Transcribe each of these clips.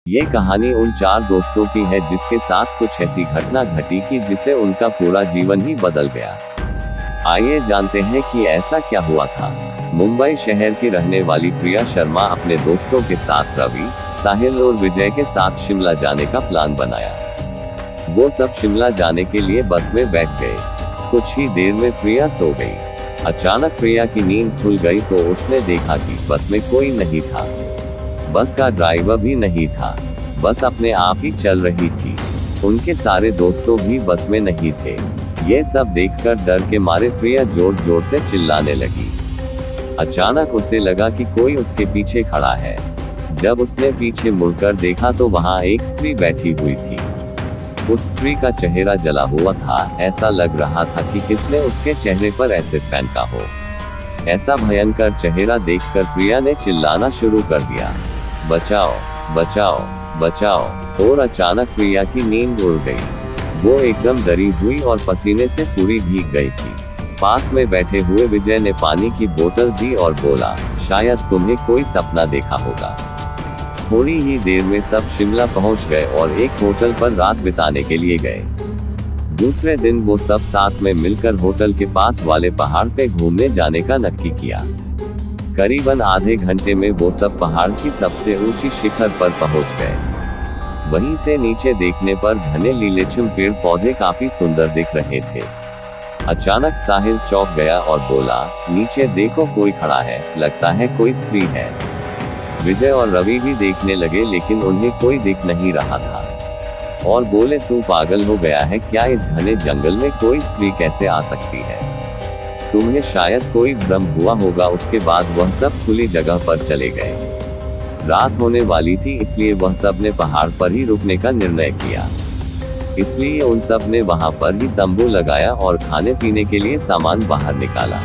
ये कहानी उन 4 दोस्तों की है जिसके साथ कुछ ऐसी घटना घटी कि जिससे उनका पूरा जीवन ही बदल गया। आइए जानते हैं कि ऐसा क्या हुआ था। मुंबई शहर की रहने वाली प्रिया शर्मा अपने दोस्तों के साथ रवि, साहिल और विजय के साथ शिमला जाने का प्लान बनाया। वो सब शिमला जाने के लिए बस में बैठ गए। कुछ ही देर में प्रिया सो गई। अचानक प्रिया की नींद खुल गई तो उसने देखा कि बस में कोई नहीं था। बस का ड्राइवर भी नहीं था। बस अपने आप ही चल रही थी। उनके सारे दोस्तों भी बस में नहीं थे। ये सब देखकर डर के मारे प्रिया जोर जोर से चिल्लाने लगी। अचानक उसे लगा कि कोई उसके पीछे खड़ा है। जब उसने पीछे मुड़कर देखा तो वहां एक स्त्री बैठी हुई थी। उस स्त्री का चेहरा जला हुआ था। ऐसा लग रहा था कि किसने उसके चेहरे पर एसिड फेंका हो। ऐसा भयंकर चेहरा देखकर प्रिया ने चिल्लाना शुरू कर दिया, बचाओ बचाओ बचाओ। और अचानक प्रिया की नींद उड़ गई। वो एकदम डरी हुई और पसीने से पूरी भीग गई थी। पास में बैठे हुए विजय ने पानी की बोतल दी और बोला, शायद तुम्हें कोई सपना देखा होगा। थोड़ी ही देर में सब शिमला पहुंच गए और एक होटल पर रात बिताने के लिए गए। दूसरे दिन वो सब साथ में मिलकर होटल के पास वाले पहाड़ पे घूमने जाने का नक्की किया। करीबन आधे घंटे में वो सब पहाड़ की सबसे ऊंची शिखर पर पहुंच गए। वहीं से नीचे देखने पर घने लीलेछम पेड़ पौधे काफी सुंदर दिख रहे थे। अचानक साहिल चौंक गया और बोला, नीचे देखो कोई खड़ा है, लगता है कोई स्त्री है। विजय और रवि भी देखने लगे लेकिन उन्हें कोई दिख नहीं रहा था और बोले, तू पागल हो गया है क्या? इस घने जंगल में कोई स्त्री कैसे आ सकती है? तुम्हें शायद कोई भ्रम हुआ होगा। उसके बाद वह सब खुली जगह पर चले गए। रात होने वाली थी इसलिए वह सब ने पहाड़ पर ही रुकने का निर्णय किया। इसलिए उन सब ने वहां पर ही तंबू लगाया और खाने पीने के लिए सामान बाहर निकाला।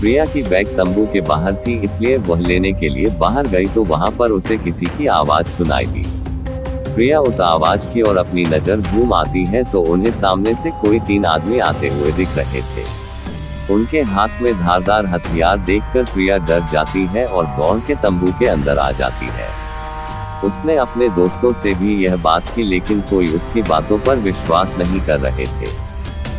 प्रिया की बैग तंबू के बाहर थी इसलिए वह लेने के लिए बाहर गई तो वहां पर उसे किसी की आवाज सुनाई दी। प्रिया उस आवाज की ओर अपनी नजर घूम आती है तो उन्हें सामने से कोई 3 आदमी आते हुए दिख रहे थे। उनके हाथ में धारदार हथियार देखकर प्रिया डर जाती है और दौड़ के तंबू के अंदर आ जाती है। उसने अपने दोस्तों से भी यह बात की लेकिन कोई उसकी बातों पर विश्वास नहीं कर रहे थे।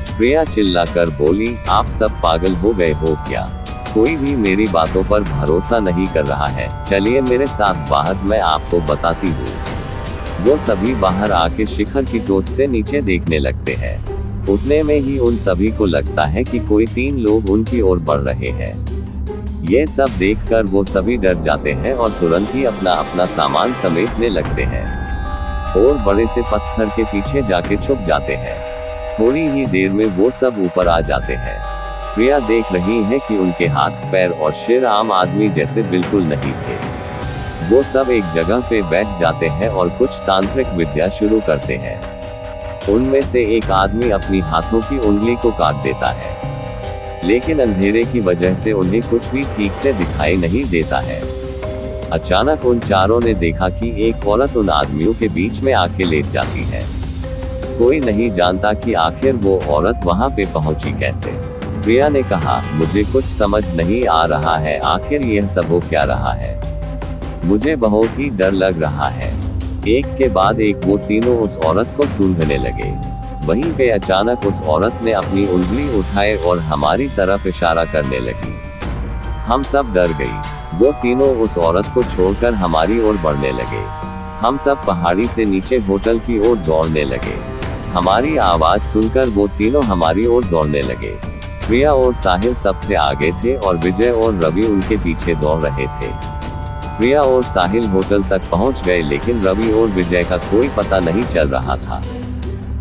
प्रिया चिल्लाकर बोली, आप सब पागल हो गए हो क्या? कोई भी मेरी बातों पर भरोसा नहीं कर रहा है। चलिए मेरे साथ बाहर, मैं आपको बताती हूँ। वो सभी बाहर आके शिखर की टोच से नीचे देखने लगते हैं। उतने में ही उन सभी को लगता है कि कोई 3 लोग उनकी ओर बढ़ रहे हैं। ये सब देखकर वो सभी डर जाते हैं और तुरंत ही अपना अपना सामान समेटने लगते हैं और बड़े से पत्थर के पीछे जाके छुप जाते हैं। थोड़ी ही देर में वो सब ऊपर आ जाते हैं। प्रिया देख रही है कि उनके हाथ पैर और सिर आम आदमी जैसे बिल्कुल नहीं थे। वो सब एक जगह पे बैठ जाते हैं और कुछ तांत्रिक विद्या शुरू करते हैं। उनमें से एक आदमी अपनी हाथों की उंगली को काट देता है लेकिन अंधेरे की वजह से उन्हें कुछ भी ठीक से दिखाई नहीं देता है। अचानक उन चारों ने देखा कि एक औरत उन आदमियों के बीच में आके लेट जाती है। कोई नहीं जानता कि आखिर वो औरत वहां पे पहुंची कैसे। प्रिया ने कहा, मुझे कुछ समझ नहीं आ रहा है, आखिर यह सब हो क्या रहा है? मुझे बहुत ही डर लग रहा है। एक के बाद एक वो तीनों उस औरत को सूंघने लगे। वहीं पे अचानक उस औरत ने अपनी उंगली उठाए और हमारी तरफ इशारा करने लगी। हम सब डर गई। वो तीनों उस औरत को छोड़कर हमारी ओर बढ़ने लगे। हम सब पहाड़ी से नीचे होटल की ओर दौड़ने लगे। हमारी आवाज सुनकर वो तीनों हमारी ओर दौड़ने लगे। प्रिया और साहिल सबसे आगे थे और विजय और रवि उनके पीछे दौड़ रहे थे। प्रिया और साहिल होटल तक पहुंच गए लेकिन रवि और विजय का कोई पता नहीं चल रहा था।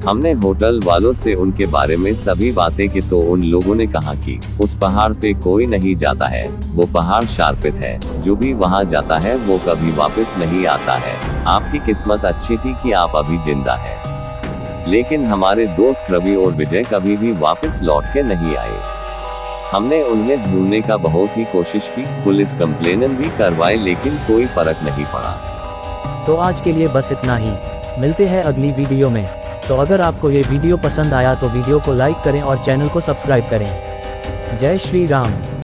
हमने होटल वालों से उनके बारे में सभी बातें की तो उन लोगों ने कहा कि उस पहाड़ पे कोई नहीं जाता है, वो पहाड़ शार्पित है, जो भी वहां जाता है वो कभी वापस नहीं आता है। आपकी किस्मत अच्छी थी कि आप अभी जिंदा हैं। लेकिन हमारे दोस्त रवि और विजय कभी भी वापस लौट के नहीं आए। हमने उन्हें ढूंढने का बहुत ही कोशिश की, पुलिस कंप्लेन भी करवाए लेकिन कोई फर्क नहीं पड़ा। तो आज के लिए बस इतना ही। मिलते हैं अगली वीडियो में। तो अगर आपको ये वीडियो पसंद आया तो वीडियो को लाइक करें और चैनल को सब्सक्राइब करें। जय श्री राम।